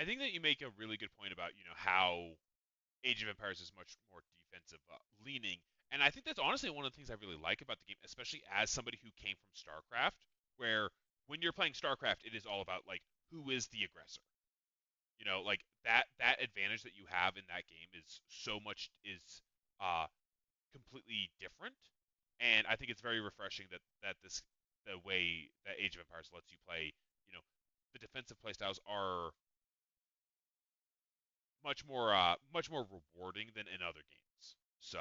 I think that you make a really good point about how Age of Empires is much more defensive leaning, and I think that's honestly one of the things I really like about the game, especially as somebody who came from StarCraft, where when you're playing StarCraft, it is all about like who is the aggressor. Like that advantage that you have in that game is so much is uh completely different, and I think it's very refreshing that the way that Age of Empires lets you play, you know, the defensive playstyles are much more rewarding than in other games. So,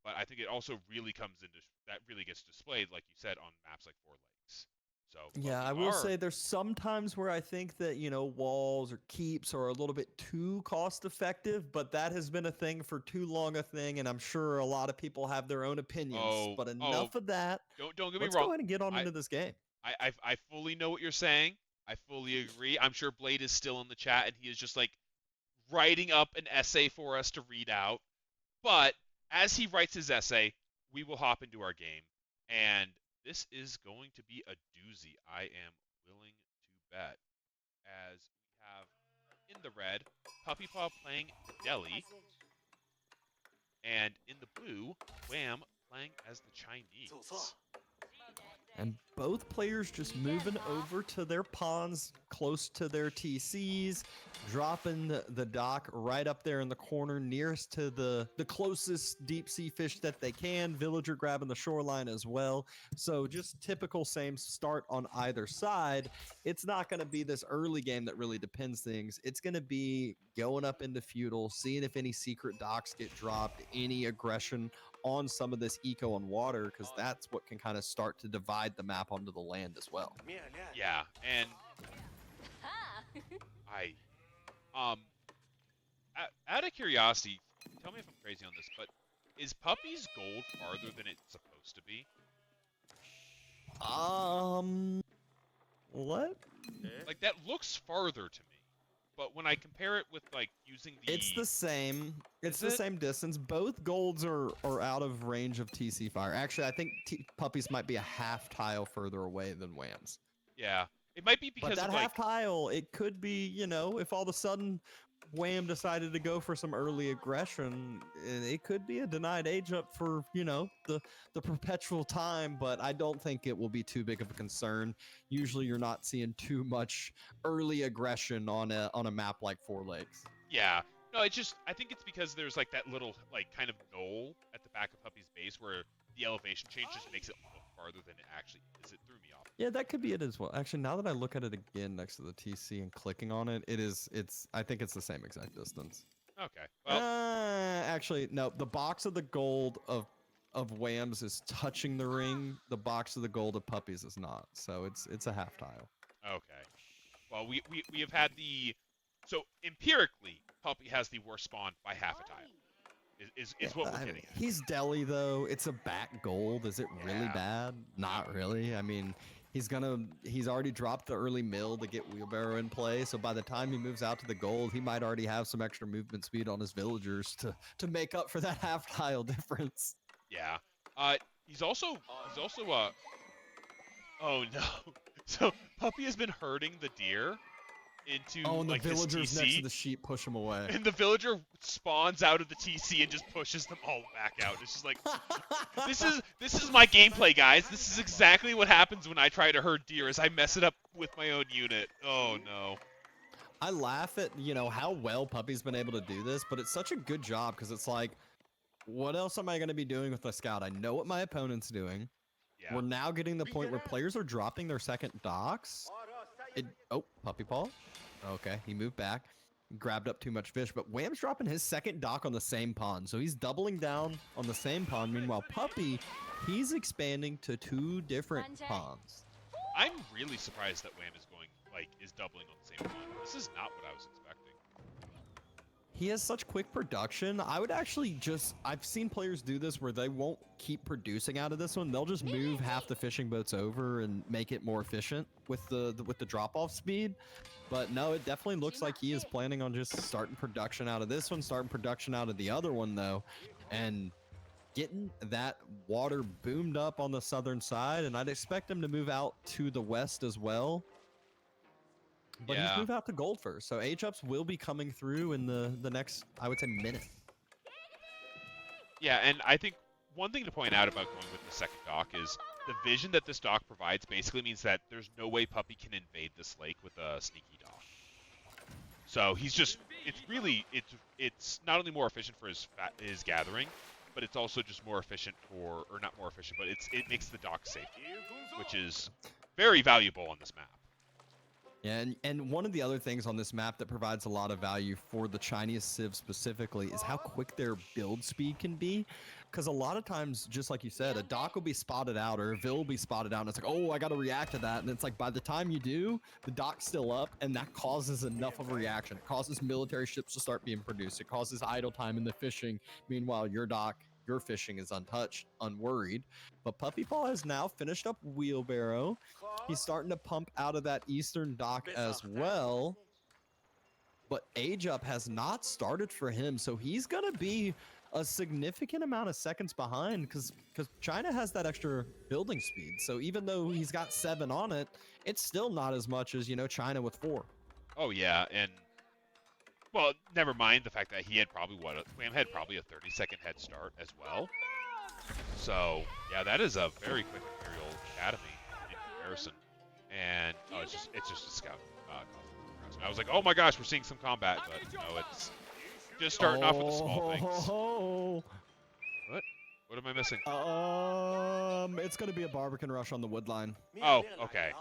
but I think it also really comes into that really gets displayed, like you said, on maps like Four Lakes. So, but Yeah, we I will are say there's some times where I think that, walls or keeps are a little bit too cost effective, but that has been a thing for too long a thing, and I'm sure a lot of people have their own opinions. oh But oh enough of that. don't get me Let's wrong. go ahead and get on I into this game. I fully know what you're saying. I fully agree. I'm sure Blade is still in the chat and he is just like writing up an essay for us to read out. But as he writes his essay, we will hop into our game. And this is going to be a doozy, I am willing to bet. As we have in the red, Puppy Paw playing Delhi, and in the blue, Wham playing as the Chinese. And both players just moving over to their pawns close to their TCs, dropping the dock right up there in the corner nearest to the closest deep sea fish that they can. Villager grabbing the shoreline as well. So just typical same start on either side. It's not going to be this early game that really depends things. It's going to be going up into feudal, seeing if any secret docks get dropped, any aggression on some of this eco and water, because that's what can kind of start to divide the map onto the land as well. Yeah, and I um out of curiosity, tell me if I'm crazy on this, but is Puppy's gold farther than it's supposed to be? Um, what? Like that looks farther to me, but when I compare it with like using It's the, the same. It's is the it? same distance. Both golds are out of range of TC fire. Actually, I think Puppies might be a half tile further away than Whams. Yeah, it might be But because that of half like, tile, it could be, if all of a sudden Wham decided to go for some early aggression, it could be a denied age up for, the perpetual time, but I don't think it will be too big of a concern. Usually you're not seeing too much early aggression on a map like Four Lakes. yeah. No, it's just I think it's because there's like that little like kind of knoll at the back of Puppy's base where the elevation change just makes it look farther than it actually is. It threw me off. Yeah, that could be it as well. Actually, now that I look at it again next to the TC and clicking on it, I think it's the same exact distance. Okay, well, Actually, no. The box of the gold of Whams is touching the ring. The box of the gold of Puppies is not. So it's a half tile. okay. Well, we have had the so empirically Puppy has the worst spawn by half a tile. Is what we're getting at. He's Delhi though. It's a back gold. Is it really Yeah. bad? Not really. I mean, he's already dropped the early mill to get wheelbarrow in play. So by the time he moves out to the gold, he might already have some extra movement speed on his villagers to make up for that half tile difference. Yeah. Uh, he's also oh no. So Puppy has been herding the deer into Oh, and the like his villagers next to TC, the sheep push him away. and the villager spawns out of the TC and just pushes them all back out. It's just like this is my gameplay, guys. This is exactly what happens when I try to herd deer. Is I mess it up with my own unit. Oh no. I laugh at, how well Puppy's been able to do this, but it's such a good job because it's like, what else am I going to be doing with my scout? I know what my opponent's doing. Yeah. We're now getting the point where players are dropping their second docks. Puppy paw. Okay, he moved back, grabbed up too much fish, but Wham's dropping his second dock on the same pond, so he's doubling down on the same pond. Meanwhile, Puppy, he's expanding to two different ponds. I'm really surprised that Wham is doubling on the same one. This is not what I was expecting. He has such quick production. I would actually I've seen players do this where they won't keep producing out of this one. They'll just move half the fishing boats over and make it more efficient with the drop-off speed. But no, it definitely looks like he is planning on just starting production out of this one, starting production out of the other one though, and getting that water boomed up on the southern side. And I'd expect him to move out to the west as well. But he's Yeah. moved out to gold first, so H-ups will be coming through in the next, I would say, minute. Yeah, and I think one thing to point out about going with the second dock is the vision that this dock provides basically means that there's no way Puppy can invade this lake with a sneaky dock. So he's just, it's not only more efficient for his gathering, but it's also just more efficient for, or not more efficient, but it makes the dock safe, which is very valuable on this map. Yeah, and one of the other things on this map that provides a lot of value for the Chinese Civ specifically is how quick their build speed can be. Because a lot of times, just like you said, a dock will be spotted out or a Vil will be spotted out, and it's like, oh, I got to react to that. And it's like, by the time you do, the dock's still up, and that causes enough of a reaction. It causes military ships to start being produced. It causes idle time in the fishing. Meanwhile, your dock, your fishing is untouched, unworried. But puppypaw has now finished up Wheelbarrow. He's starting to pump out of that eastern dock as well. But Age Up has not started for him, so he's going to be a significant amount of seconds behind because China has that extra building speed. So even though he's got 7 on it, it's still not as much as, China with 4. Oh, yeah, and, well, never mind the fact that he had probably, Wham had probably a 30-second head start as well. So, yeah, that is a very quick Imperial Academy in comparison. And, oh, it's just a scout. I was like, oh my gosh, we're seeing some combat, but no, it's just starting off with the small things. What am I missing? It's going to be a Barbican rush on the wood line. Oh, okay.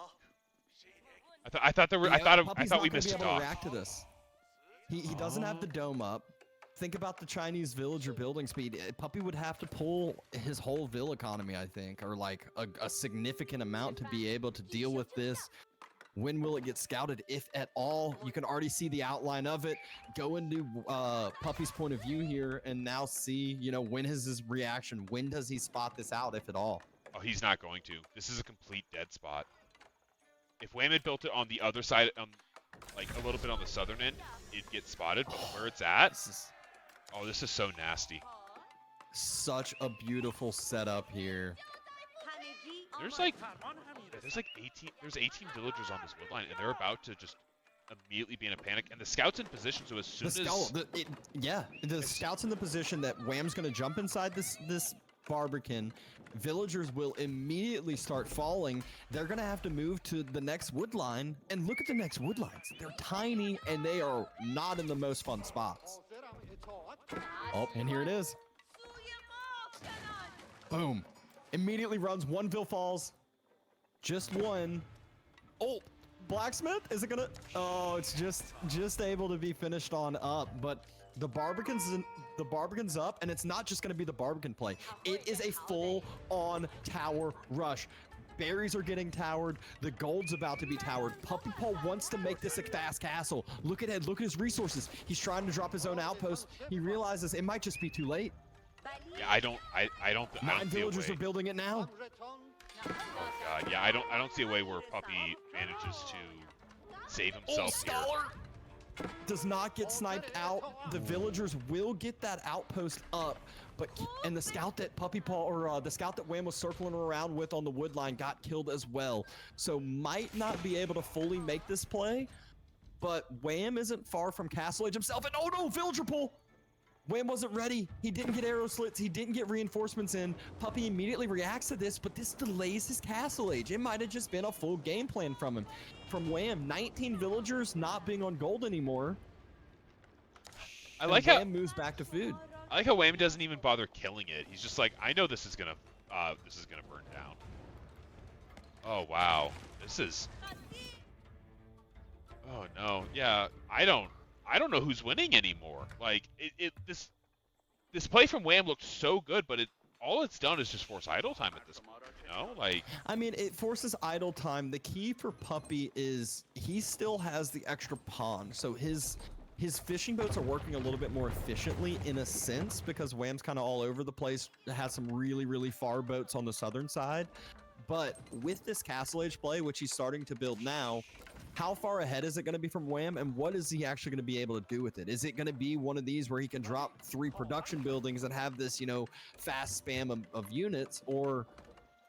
I thought we missed a dock. React to this. He doesn't have the dome up. Think about the Chinese villager building speed. Puppy would have to pull his whole Vil economy, I think, or like a significant amount to be able to deal with this. When will it get scouted, if at all? You can already see the outline of it. Go into Puppy's point of view here and now see, when is his reaction? When does he spot this out, if at all? Oh, he's not going to. This is a complete dead spot. If Wham had built it on the other side, like a little bit on the southern end, it'd get spotted. But where it's at, this is so nasty. Such a beautiful setup here. There's 18 villagers on this wood line, and they're about to just immediately be in a panic. And the scout's in position, so as soon the scout's in the position that Wham's going to jump inside this Barbican. Villagers will immediately start falling. They're going to have to move to the next wood line. And look at the next wood lines. They're tiny, and they are not in the most fun spots. Oh, and here it is. Boom. Immediately runs, 1 Vil falls. Just 1. Oh, Blacksmith? Is it gonna? Oh, it's just able to be finished on up, but the Barbican's up, and it's not just gonna be the Barbican play. It is a full-on tower rush. Berries are getting towered. The gold's about to be towered. puppypaw wants to make this a fast castle. Look ahead. Look at his resources. He's trying to drop his own outpost. He realizes it might just be too late. Yeah, I don't 9 villagers are building it now. Oh god, yeah, I don't see a way where Puppy manages to save himself here. Does not get sniped out. The villagers will get that outpost up, and the scout that the scout that Wham was circling around with on the wood line got killed as well. So might not be able to fully make this play, but Wham isn't far from Castle Age himself. And oh no, villager pull! Wham wasn't ready. He didn't get arrow slits. He didn't get reinforcements in. Puppy immediately reacts to this, but this delays his Castle Age. It might have just been a full game plan from him. From Wham, 19 villagers not being on gold anymore. I like how Wham moves back to food. I like how Wham doesn't even bother killing it. He's just like, I know this is gonna burn down. Oh wow, this is. Oh no, yeah, I don't know who's winning anymore. Like this play from Wham looked so good, but all it's done is just force idle time at this point. Like I mean, it forces idle time. The key for Puppy is he still has the extra pawn, so his fishing boats are working a little bit more efficiently in a sense because Wham's kind of all over the place. Has some really far boats on the southern side, but with this Castle Age play, which he's starting to build now. How far ahead is it going to be from Wham, and what is he actually going to be able to do with it? Is it going to be one of these where he can drop 3 production buildings and have this, fast spam of units, or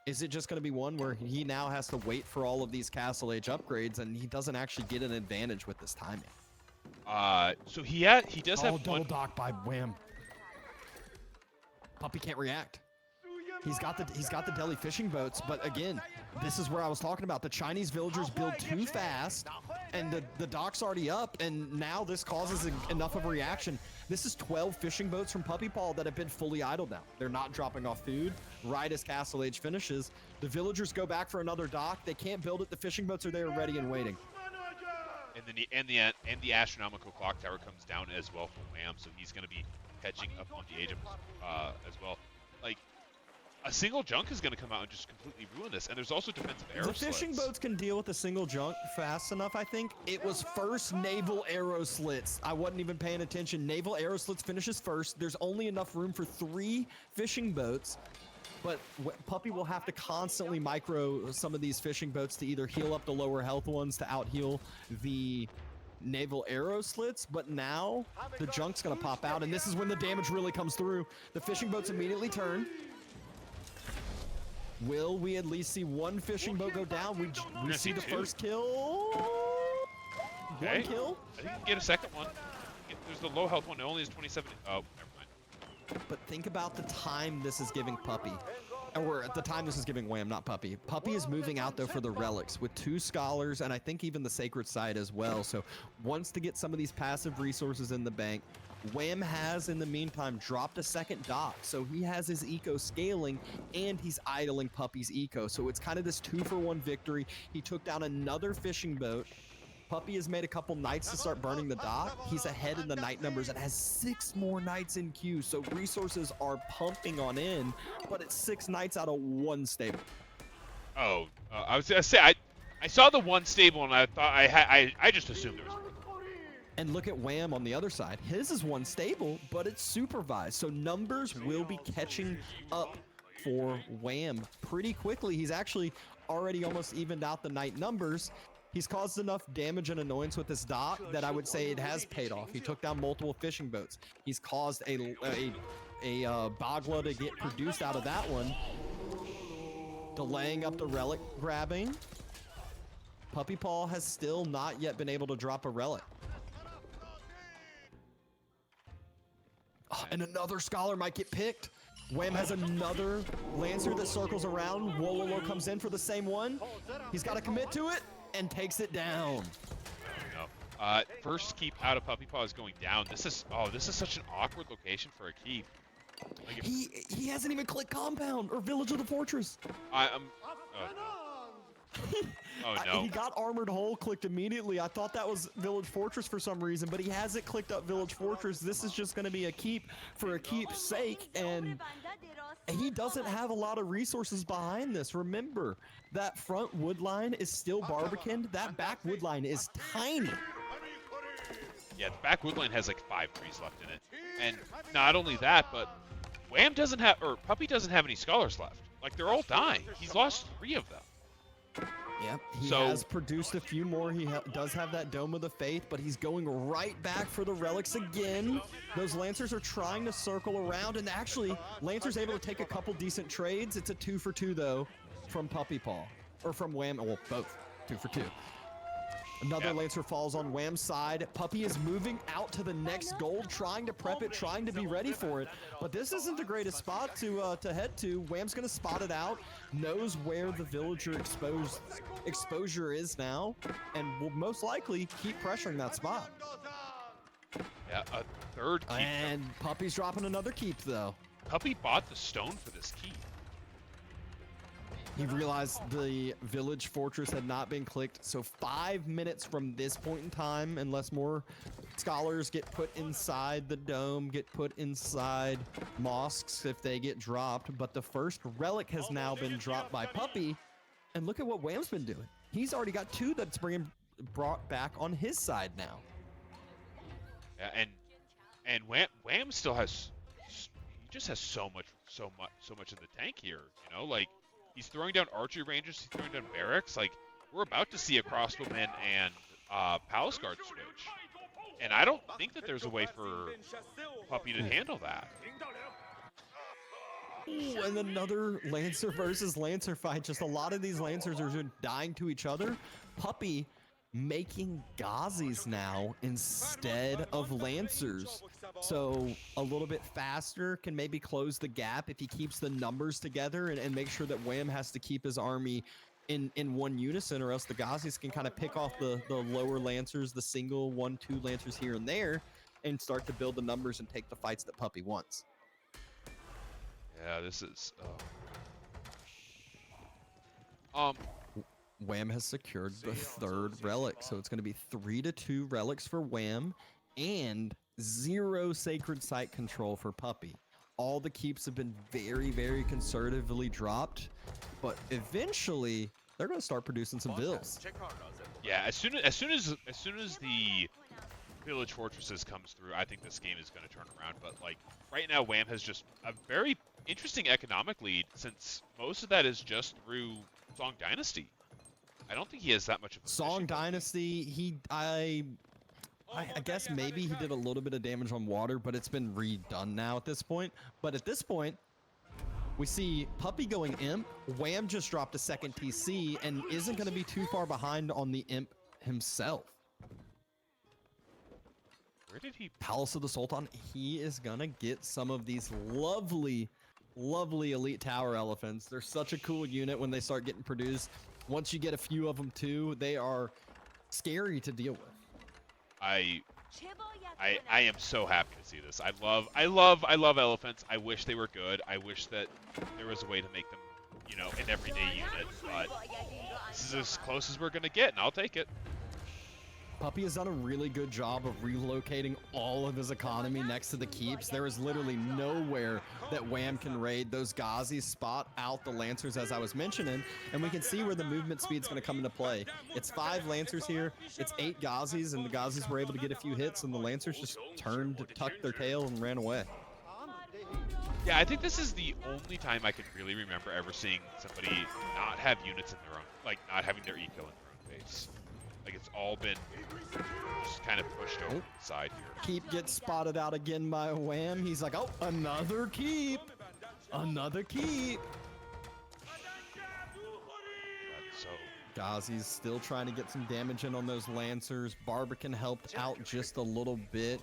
Is it just going to be one where he now has to wait for all of these Castle Age upgrades and he doesn't actually get an advantage with this timing? So he does have double one. dock by Wham. Puppy can't react. He's got the Delhi fishing boats, but again, this is where I was talking about. The Chinese villagers build too fast, and the dock's already up, and now this causes enough of a reaction. This is 12 fishing boats from Puppypaw that have been fully idled now. They're not dropping off food. Right as Castle Age finishes, the villagers go back for another dock. They can't build it. The fishing boats are there ready and waiting. And the astronomical clock tower comes down as well for Wham, so he's going to be catching up on the age of as well. Like, a single junk is going to come out and just completely ruin this. And there's also defensive arrow slits. The fishing boats can deal with a single junk fast enough, I think. It was first naval arrow slits. I wasn't even paying attention. Naval arrow slits finishes first. There's only enough room for 3 fishing boats. But Puppy will have to constantly micro some of these fishing boats to either heal up the lower health ones to out-heal the naval arrow slits. But now the junk's going to pop out, and this is when the damage really comes through. The fishing boats immediately turn. Will we at least see one fishing boat go down? We see the first kill. Okay. One kill. I think we can get a second one. There's the low health one. It only has 27. Oh, never mind. But think about the time this is giving Puppy. Or at the time this is giving Wham, not Puppy. Puppy is moving out, though, for the relics with 2 scholars, and I think even the sacred site as well. So wants to get some of these passive resources in the bank. Wham has, in the meantime, dropped a second dock, so he has his eco scaling, and he's idling Puppy's eco. So it's kind of this 2-for-1 victory. He took down another fishing boat. Puppy has made a couple knights to start burning the dock. He's ahead in the knight numbers and has 6 more knights in queue, so resources are pumping on in, but it's 6 knights out of 1 stable. Oh, I was gonna say I saw the 1 stable and I thought I just assumed there was. And look at Wham on the other side. His is 1 stable, but it's supervised. So numbers will be catching up for Wham pretty quickly. He's actually already almost evened out the knight numbers. He's caused enough damage and annoyance with this dock that I would say it has paid off. He took down multiple fishing boats. He's caused a Bagla to get produced out of that one. Delaying up the relic grabbing. Puppypaw has still not yet been able to drop a relic. Oh, and another scholar might get picked. Wham has another Lancer that circles around. Wololo comes in for the same one. He's got to commit to it and takes it down. No. First keep out of Puppypaw is going down. This is such an awkward location for a keep. Like he hasn't even clicked compound or village of the fortress. Oh no. He got armored hull clicked immediately. I thought that was village fortress for some reason, but he hasn't clicked up village fortress. This is just going to be a keep for a keep's sake, and he doesn't have a lot of resources behind this. Remember, that front wood line is still barbicaned. That back wood line is tiny. Yeah, the back wood line has like 5 trees left in it. And not only that, but Wham doesn't have, or Puppy doesn't have any scholars left. Like, they're all dying. He's lost 3 of them. Yep, he has produced a few more. He does have that Dome of the Faith, but he's going right back for the relics again. Those Lancers are trying to circle around, and actually, Lancer's able to take a couple decent trades. It's a 2-for-2, though, from Puppypaw. Or from Wham, well, both. 2-for-2. Another Lancer falls on Wham's side. Puppy is moving out to the next gold, trying to prep it, trying to be ready for it. But this isn't the greatest spot to head to. Wham's going to spot it out, knows where the villager exposure is now, and will most likely keep pressuring that spot. Yeah, a 3rd keep. And Puppy's dropping another keep, though. Puppy bought the stone for this keep. He realized the village fortress had not been clicked, so 5 minutes from this point in time, unless more scholars get put inside the dome, get put inside mosques if they get dropped. But the first relic has now been dropped by Puppy, and look at what Wham's been doing. He's already got 2 that's brought back on his side now. Yeah, and Wham still has, he just has so much in the tank here. You know, like. He's throwing down archery rangers, he's throwing down barracks. Like, we're about to see a crossbowman and palace guard switch. And I don't think that there's a way for Puppy to handle that. Ooh, and another Lancer versus Lancer fight. Just a lot of these Lancers are just dying to each other. Puppy making Gazis now instead of Lancers. So a little bit faster, can maybe close the gap if he keeps the numbers together and make sure that Wam has to keep his army in one unison, or else the Gazis can kind of pick off the lower Lancers, the single 1-2 Lancers here and there, and start to build the numbers and take the fights that Puppy wants. Yeah, this is. Wam has secured the third relic, so it's going to be 3-2 relics for Wam and 0 sacred site control for Puppy. All the keeps have been very, very conservatively dropped, but eventually they're going to start producing some bills. Yeah, as soon as the Village Fortresses comes through, I think this game is going to turn around. But like right now, Wam has just a very interesting economic lead, since most of that is just through Song Dynasty. I don't think he has that much of a Song Dynasty. I guess maybe he did a little bit of damage on water, but it's been redone now at this point. But at this point, we see Puppy going Imp. Wam just dropped a second TC and isn't going to be too far behind on the Imp himself. Where did he? Palace of the Sultan. He is going to get some of these lovely, lovely elite tower elephants. They're such a cool unit when they start getting produced. Once you get a few of them too, they are scary to deal with. I am so happy to see this. I love elephants. I wish they were good. I wish that there was a way to make them, you know, an everyday unit. But this is as close as we're gonna get, and I'll take it. Puppy has done a really good job of relocating all of his economy next to the keeps. There is literally nowhere that Wam can raid. Those Gazis spot out the Lancers, as I was mentioning, and we can see where the movement speed is going to come into play. It's 5 Lancers here, it's 8 Gazis, and the Gazis were able to get a few hits, and the Lancers just turned, tucked their tail, and ran away. Yeah, I think this is the only time I can really remember ever seeing somebody not have units in their own, like not having their eco in their own base. Like it's all been just kind of pushed over the side here. Keep gets spotted out again by Wam. He's like, oh, another keep. Another keep. So Ghazi's still trying to get some damage in on those Lancers. Barbican helped out just a little bit.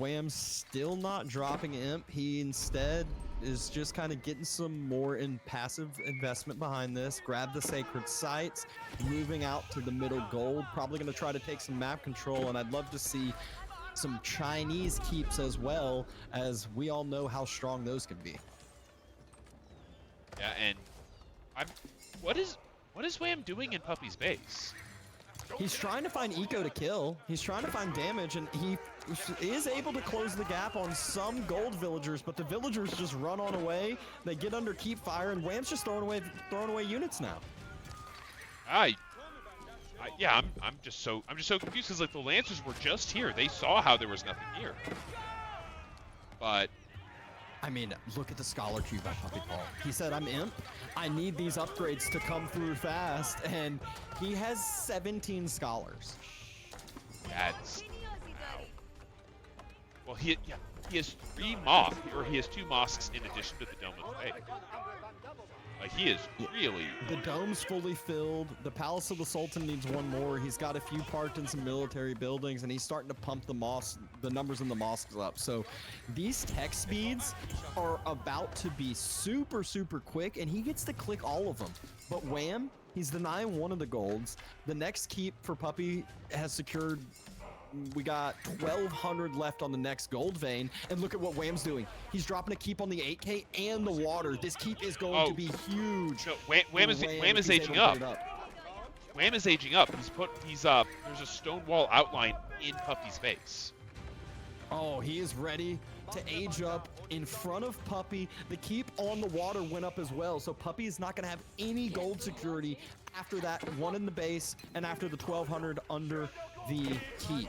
Wam's still not dropping Imp. He instead is just kind of getting some more in passive investment behind this. Grab the sacred sites, moving out to the middle gold. Probably going to try to take some map control, and I'd love to see some Chinese keeps as well, as we all know how strong those can be. yeah, and what is Wam doing in Puppy's base? He's trying to find eco to kill. He's trying to find damage, and he is able to close the gap on some gold villagers, but the villagers just run on away. They get under keep fire, and Wam's just throwing away units now. Yeah, I'm just so confused, because like the Lancers were just here. They saw how there was nothing here. But I mean, look at the Scholar Cube by Puppy Paw. He said, I'm Imp. I need these upgrades to come through fast. And he has 17 Scholars. that's well, he has 3 mosques, or he has 2 mosques in addition to the Dome of the Faith. Like he is really. The dome's fully filled. The Palace of the Sultan needs 1 more. He's got a few parked in some military buildings, and he's starting to pump the numbers in the mosques up. So these tech speeds are about to be super, super quick, and he gets to click all of them. But Wam, he's denying 1 of the golds. The next keep for Puppy has secured. We got 1,200 left on the next gold vein, and look at what Wam's doing. He's dropping a keep on the 8K and the water. This keep is going to be huge. No, Wam is aging up. Wam is aging up. There's a stone wall outline in Puppy's base. Oh, he is ready to age up in front of Puppy. The keep on the water went up as well, so Puppy is not going to have any gold security after that 1 in the base and after the 1,200 under the keep.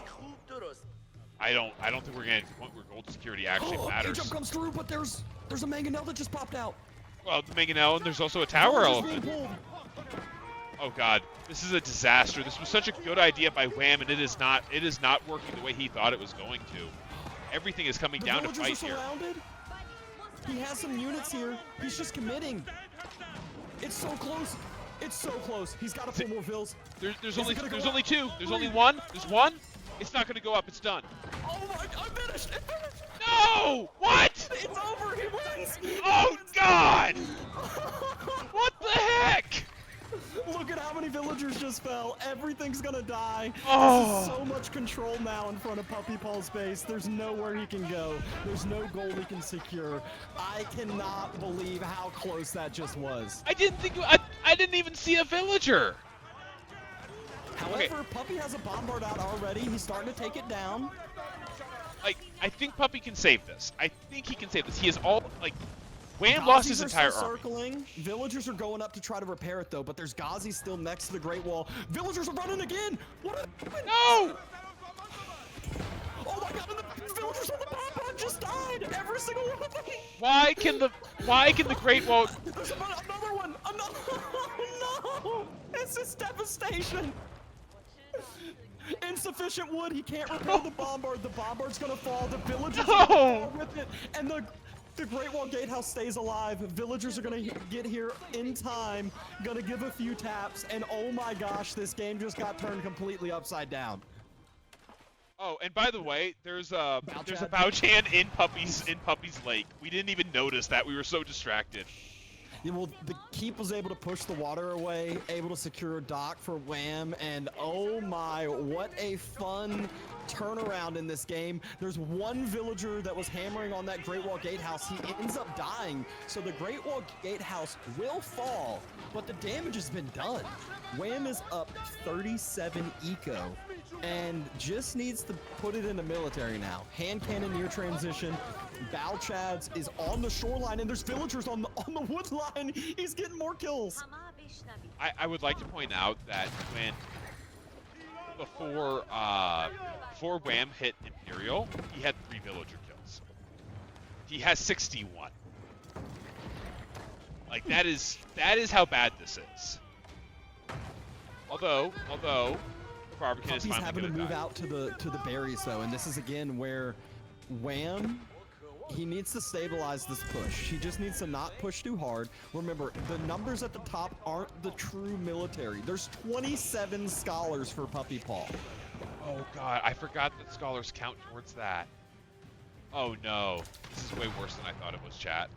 I don't think we're getting to the point where gold security actually matters. Age up comes through, but there's a mangonel that just popped out. Well, the mangonel, and there's also a tower elephant. Oh god, this is a disaster. This was such a good idea by Wam, and it is not working the way he thought it was going to. Everything is coming down to fight here. He has some units here. He's just committing. It's so close. It's so close. He's got to pull more fills. There's only two. There's only one. There's one. It's not gonna go up. It's done. Oh my! I finished. It finished. No! What? It's over. He wins. Oh God! What the heck? Look at how many villagers just fell. Everything's gonna die. Oh. This is so much control now in front of PuppyPaw's base. There's nowhere he can go. There's no gold he can secure. I cannot believe how close that just was. I didn't even see a villager. However, Puppy has a bombard out already. He's starting to take it down. Like, I think Puppy can save this. I think he can save this. He is all like. Wham lost his entire army. Circling. Villagers are going up to try to repair it though, but there's Ghazi still next to the Great Wall. Villagers are running again. What? No! Oh my God! And the villagers on the bombard just died. Every single one of them. Why can the Great Wall? There's another one. Another. Oh no! This is devastation. Insufficient wood. He can't repair the bombard. The bombard's gonna fall. The villagers are gonna fall with it, and the Great Wall Gatehouse stays alive. Villagers are gonna get here in time, gonna give a few taps, and oh my gosh, this game just got turned completely upside down. Oh, and by the way, there's a Bowchan in Puppy's Lake. We didn't even notice that. We were so distracted. Yeah, well, the Keep was able to push the water away, able to secure a dock for Wham, and oh my, what a fun turnaround in this game. There's one villager that was hammering on that Great Wall Gatehouse. He ends up dying, so the Great Wall Gatehouse will fall, but the damage has been done. Wham is up 37 eco and just needs to put it into military now. Hand cannoneer transition. Balchads is on the shoreline, and there's villagers on the wood line. He's getting more kills. I would like to point out that before Wham hit Imperial, he had 3 villager kills. He has 61. Like that is how bad this is. Although Barbican is finally having to gonna move die. out to the berries though, and this is again where Wham, he needs to stabilize this push. He just needs to not push too hard. Remember, the numbers at the top aren't the true military. There's 27 scholars for PuppyPaw. Oh God, I forgot that scholars count towards that. Oh no, this is way worse than I thought it was, chat.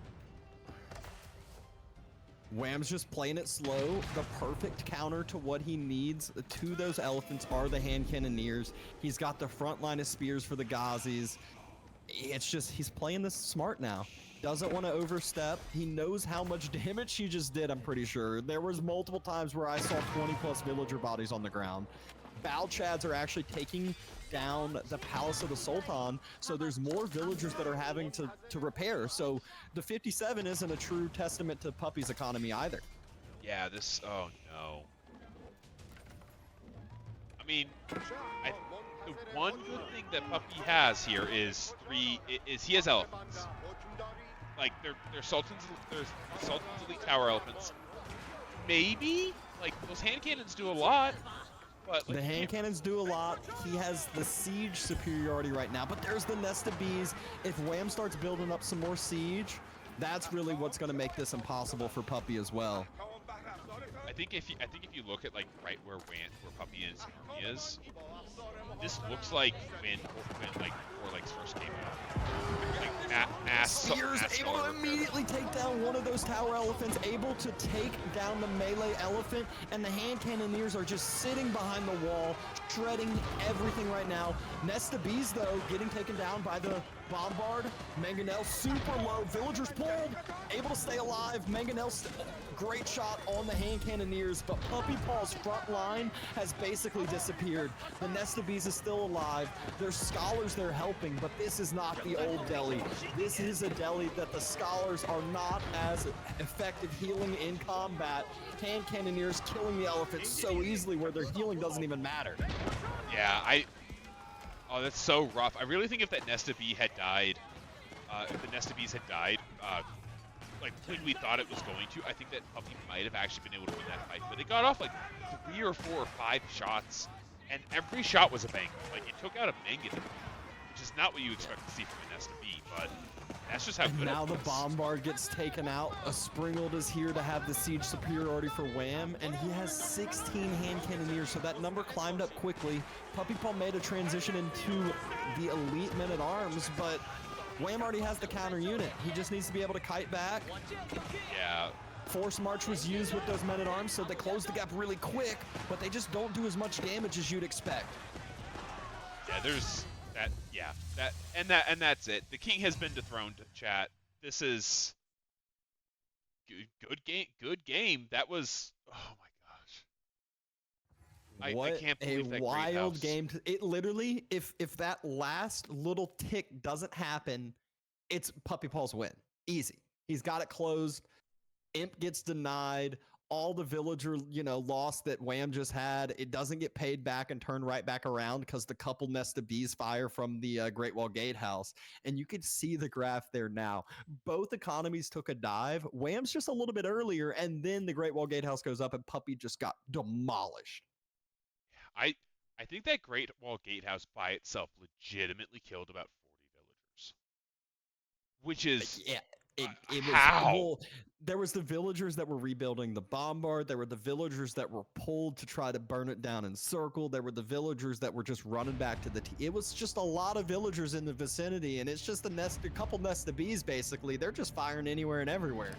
Wham's just playing it slow. The perfect counter to what he needs to those elephants are the hand cannoneers. He's got the front line of spears for the Ghazis. It's just, he's playing this smart now. Doesn't want to overstep. He knows how much damage he just did, I'm pretty sure. There was multiple times where I saw 20 plus villager bodies on the ground. Balchads are actually taking down the Palace of the Sultan, so there's more villagers that are having to repair. So the 57 isn't a true testament to Puppy's economy either. Yeah, this, oh no. I mean, the one good thing that Puppy has here is he has elephants. Like they're Sultan's elite tower elephants. Maybe like those hand cannons do a lot. But, like, the hand cannons do a lot. He has the siege superiority right now, but there's the nest of bees. If Wham starts building up some more siege, that's really what's going to make this impossible for Puppy as well. I think if you look at like right where Puppy is, this looks like when like Warlake's first came out. Like mass Spears able to immediately take down one of those tower elephants, able to take down the melee elephant, and the hand cannoneers are just sitting behind the wall, shredding everything right now. Nest of bees though getting taken down by the bombard. Mangonel super low. Villagers pulled, able to stay alive. Mangonel great shot on the hand cannoneers, but PuppyPaw's front line has basically disappeared. The nest of bees is still alive. There's scholars there helping, but this is not the old Delhi. This is a Delhi that the scholars are not as effective healing in combat. Hand cannoneers killing the elephants so easily where their healing doesn't even matter. Yeah, oh, that's so rough. I really think if that nest of bee had died, if the nest of bees had died, like when we thought it was going to, I think that Puppy might have actually been able to win that fight. But it got off like 3 or 4 or 5 shots, and every shot was a banger. Like it took out a mangan, which is not what you expect to see from a nest of bee. But That's just how And good now it the was. bombard gets taken out. A Springald is here to have the siege superiority for Wham, and he has 16 hand cannoneers, so that number climbed up quickly. Puppy Paw made a transition into the elite men-at-arms, but Wham already has the counter unit. He just needs to be able to kite back. Yeah. Force March was used with those men-at-arms, so they closed the gap really quick, but they just don't do as much damage as you'd expect. Yeah, there's that. Yeah, and that's it. The king has been dethroned. Chat. This is good game. Good game. That was. Oh my gosh. I What can't a believe that great wild house. game. It literally, if that last little tick doesn't happen, it's Puppy Paw's win. Easy. He's got it closed. Imp gets denied. All the villager, loss that Wham just had, it doesn't get paid back and turned right back around because the couple nest of bees fire from the Great Wall Gatehouse. And you could see the graph there now. Both economies took a dive. Wham's just a little bit earlier, and then the Great Wall Gatehouse goes up, and Puppy just got demolished. I think that Great Wall Gatehouse by itself legitimately killed about 40 villagers, which is Yeah, it was how. well. There was the villagers that were rebuilding the bombard. There were the villagers that were pulled to try to burn it down in circle. There were the villagers that were just running back to the. It was just a lot of villagers in the vicinity, and it's just a couple nest of bees basically. They're just firing anywhere and everywhere.